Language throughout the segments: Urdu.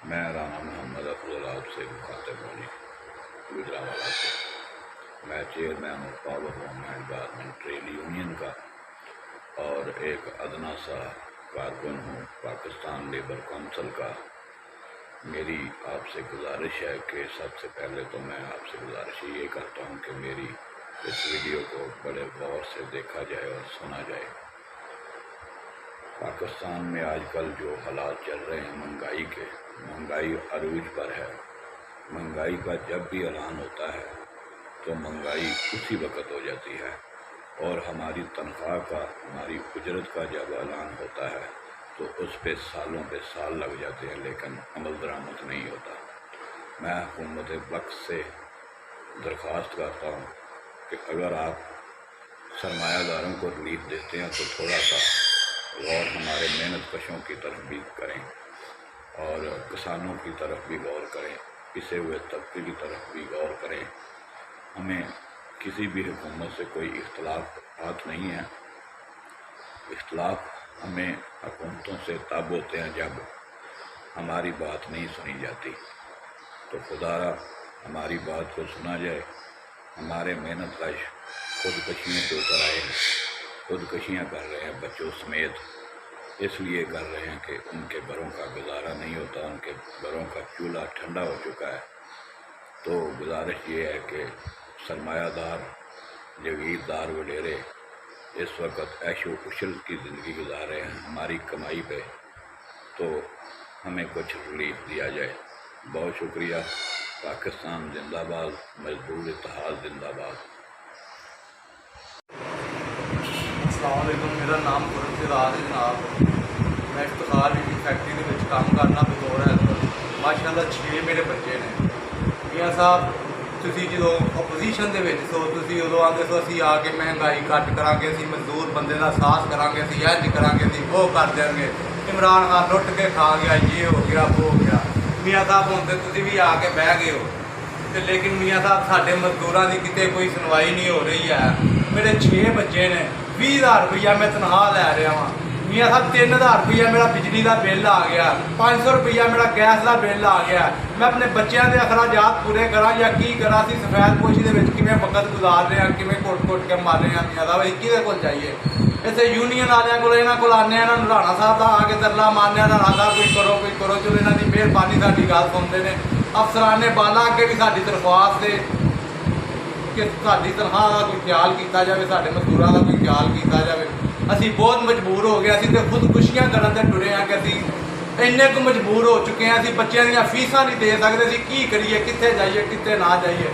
میں رانا محمد افضل آپ سے مخاطب ہوں گجرانوالہ سے۔ میں چیئرمین اور power loom and garment trade union کا اور ایک ادنا سا کارکن ہوں پاکستان لیبر کونسل کا۔ میری آپ سے گزارش ہے کہ سب سے پہلے تو میں آپ سے گزارش یہ کرتا ہوں کہ میری اس ویڈیو کو بڑے غور سے دیکھا جائے اور سنا جائے۔ پاکستان میں آج کل جو حالات چل رہے ہیں مہنگائی عروج پر ہے۔ مہنگائی کا جب بھی اعلان ہوتا ہے تو مہنگائی اسی وقت ہو جاتی ہے، اور ہماری تنخواہ کا، ہماری اجرت کا جب اعلان ہوتا ہے تو اس پہ سالوں پہ سال لگ جاتے ہیں، لیکن عمل درآمد نہیں ہوتا۔ میں حکومت وقت سے درخواست کرتا ہوں کہ اگر آپ سرمایہ داروں کو ریلیف دیتے ہیں تو تھوڑا سا غور ہمارے محنت کشوں کی طرف بھی کریں، اور کسانوں کی طرف بھی غور کریں، پسے ہوئے طبقے کی طرف بھی غور کریں۔ ہمیں کسی بھی حکومت سے کوئی اختلافات نہیں ہیں۔ اختلاف ہمیں حکومتوں سے تب ہوتے ہیں جب ہماری بات نہیں سنی جاتی، تو خدا را ہماری بات کو سنا جائے۔ ہمارے محنت کش خودکشیوں کے اوپر آئے ہیں، خودکشیاں کر رہے ہیں بچوں سمیت، اس لیے کر رہے ہیں کہ ان کے گھروں کا گزارا نہیں ہوتا، ان کے گھروں کا چولہا ٹھنڈا ہو چکا ہے۔ تو گزارش یہ ہے کہ سرمایہ دار، جاگیردار وڈیرے اس وقت عیش و عشرت کی زندگی گزار رہے ہیں ہماری کمائی پہ، تو ہمیں کچھ ریلیف دیا جائے۔ بہت شکریہ۔ پاکستان زندہ باد، مزدور اتحاد زندہ باد۔ السلام علیکم، میرا نام قرۃ ہے جناب۔ میں افتخار کی فیکٹری کے کام کرنا بطور ہیلپر۔ ماشاء اللہ 6 میرے بچے نے۔ میاں صاحب تسی جدوں اپوزیشن دے وچ سو تسی ادوں آندے سو اسی آ کے مہنگائی گھٹ کران گے، اسی مزدور بندے دا ساس کران گے، اسی انج کران گے، اسی وہ کر دیں گے، عمران خان لٹ کے کھا گیا، یہ ہو گیا وہ ہو گیا۔ میاں صاحب ہن تے تسی بھی آ کے بہ گئے ہو، لیکن میاں صاحب ساڈے مزدوراں دی کتے کوئی سنوائی نہیں ہو رہی ہے۔ میرے 6 بچے نے، 20,000 روپیہ میں تنخواہ لے رہا ہاں۔ میاں صاحب 3,000 روپیہ میرا بجلی کا بل آ گیا، 500 روپیہ میرا گیس کا بل آ گیا۔ میں اپنے بچوں کے اخراجات پورے کرا یا کی کرا؟ سی سفید پوشی کے کیویں وقت گزار رہے ہیں، کیویں کٹ کٹ کے مار رہے ہیں۔ میاں صاحب کہدے کول جائیے؟ اسے یونین والوں کو یہاں کو آنے، یہاں رانا صاحب کا آ کے ترلا مارنے، رانا صاحب کوئی کرو کوئی کرو، چلو یہاں کی مہربانی ساری گل سنتے ہیں۔ افسران بالا اگے بھی ساری درخواست ہے کہ ساری تنخواہ کا کوئی خیال کیا جائے، سارے مزدوروں کا کوئی خیال کیا جائے۔ اسی بہت مجبور ہو گئے، اسی تو خودکشیاں کرنے سے ٹرے ہیں کہ اسی اینے کو مجبور ہو چکے ہیں، اسی بچوں دیا فیساں نہیں دے سکتے، اسی کی کریے، کتنے جائیے کتنے نہ جائیے۔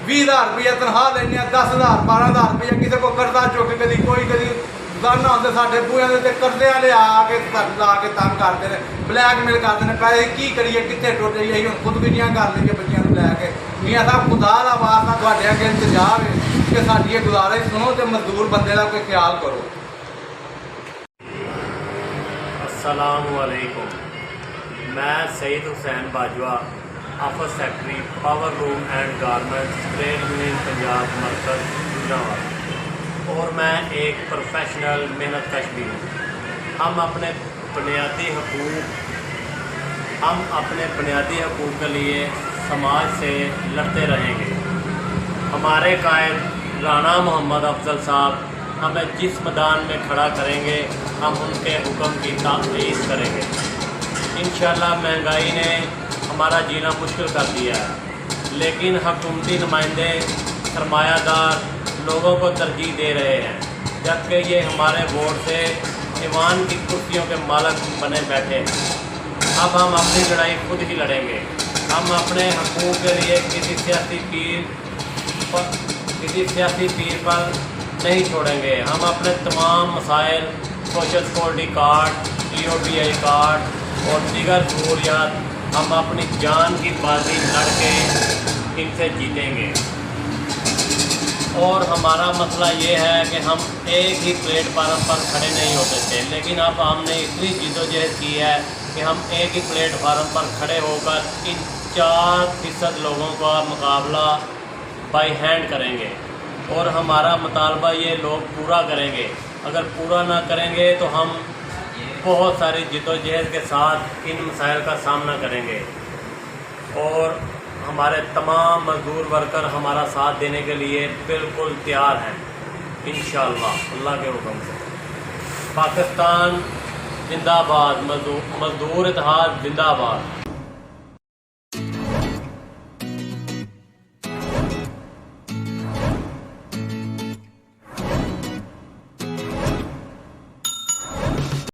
20,000 روپیہ تنخواہ لینی، 10,000 12,000 روپیہ کسی کو قرضہ چک کے کدی کوئی کدی دانا ہوتے سارے بوئیں کے قرضے والے آ کے لا کے تنگ کرتے ہیں، بلیک میل کرتے ہیں، پیسے کی کریے، کتنے ٹوٹ جائیے، ہوں خودکشیاں کر لیے بچوں کو لے کے۔ میاں صاحب خدا کا واسطہ تھوڑے اگے انتظار ہے کہ ساری یہ گزارش سنو تو مزدور بندے کا کوئی خیال کرو۔ السلام علیکم، میں Syed Hussain Bajwa, office secretary power loom and garment trade union Punjab مرکز گجرانوالہ، اور میں ایک پروفیشنل محنت کش بھی ہوں۔ ہم اپنے بنیادی حقوق کے لیے سماج سے لڑتے رہیں گے۔ ہمارے قائد رانا محمد افضل صاحب ہمیں جس میدان میں کھڑا کریں گے ہم ان کے حکم کی تعمیز کریں گے۔ انشاءاللہ مہنگائی نے ہمارا جینا مشکل کر دیا ہے، لیکن حکومتی نمائندے سرمایہ دار لوگوں کو ترجیح دے رہے ہیں، جبکہ یہ ہمارے ووٹ سے ایوان کی کرسیوں کے مالک بنے بیٹھے ہیں۔ اب ہم اپنی لڑائی خود ہی لڑیں گے۔ ہم اپنے حقوق کے لیے کسی سیاسی پیر پر نہیں چھوڑیں گے۔ ہم اپنے تمام مسائل، social security card, EOTI card اور دیگر سہولیات ہم اپنی جان کی بازی لڑ کے ان سے جیتیں گے۔ اور ہمارا مسئلہ یہ ہے کہ ہم ایک ہی پلیٹ فارم پر کھڑے نہیں ہوتے تھے، لیکن اب ہم نے اتنی جدوجہد کی ہے کہ ہم ایک ہی پلیٹ فارم پر کھڑے ہو کر ان 4% لوگوں کا مقابلہ بائی ہینڈ کریں گے، اور ہمارا مطالبہ یہ لوگ پورا کریں گے۔ اگر پورا نہ کریں گے تو ہم بہت ساری جدوجہد کے ساتھ ان مسائل کا سامنا کریں گے اور ہمارے تمام مزدور ورکر ہمارا ساتھ دینے کے لیے بالکل تیار ہیں انشاءاللہ اللہ کے حکم سے۔ پاکستان زندہ باد، مزدور اتحاد زندہ باد۔